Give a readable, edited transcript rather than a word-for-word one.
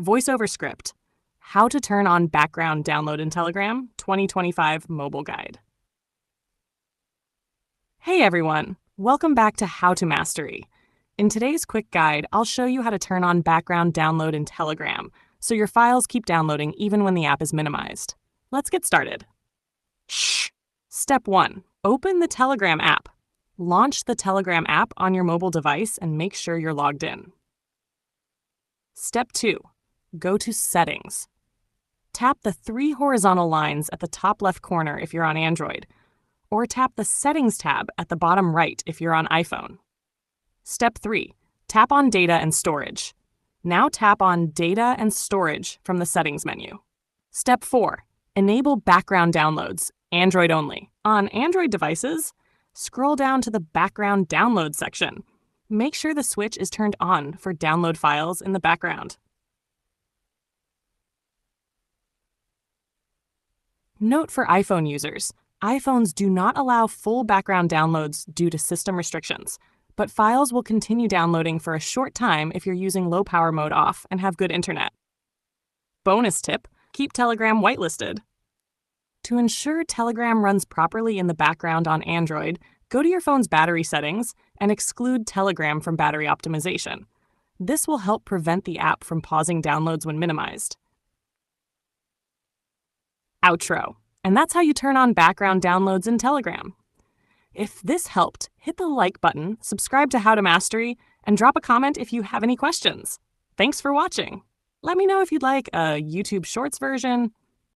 VoiceOver Script: How to Turn on Background Download in Telegram 2025 Mobile Guide. Hey everyone, welcome back to How to Mastery. In today's quick guide, I'll show you how to turn on background download in Telegram so your files keep downloading even when the app is minimized. Let's get started. Shh! Step 1. Open the Telegram app. Launch the Telegram app on your mobile device and make sure you're logged in. Step 2. Go to Settings. Tap the 3 horizontal lines at the top left corner if you're on Android, or tap the Settings tab at the bottom right if you're on iPhone. Step 3. Tap on Data and Storage. Now tap on Data and Storage from the Settings menu. Step 4. Enable background downloads, Android only. On Android devices, scroll down to the Background Download section. Make sure the switch is turned on for download files in the background. Note for iPhone users: iPhones do not allow full background downloads due to system restrictions, but files will continue downloading for a short time if you're using low power mode off and have good internet. Bonus tip: keep Telegram whitelisted. To ensure Telegram runs properly in the background on Android, go to your phone's battery settings and exclude Telegram from battery optimization. This will help prevent the app from pausing downloads when minimized. Outro. And that's how you turn on background downloads in Telegram. If this helped, hit the like button, subscribe to How to Mastery, and drop a comment if you have any questions. Thanks for watching. Let me know if you'd like a YouTube Shorts version,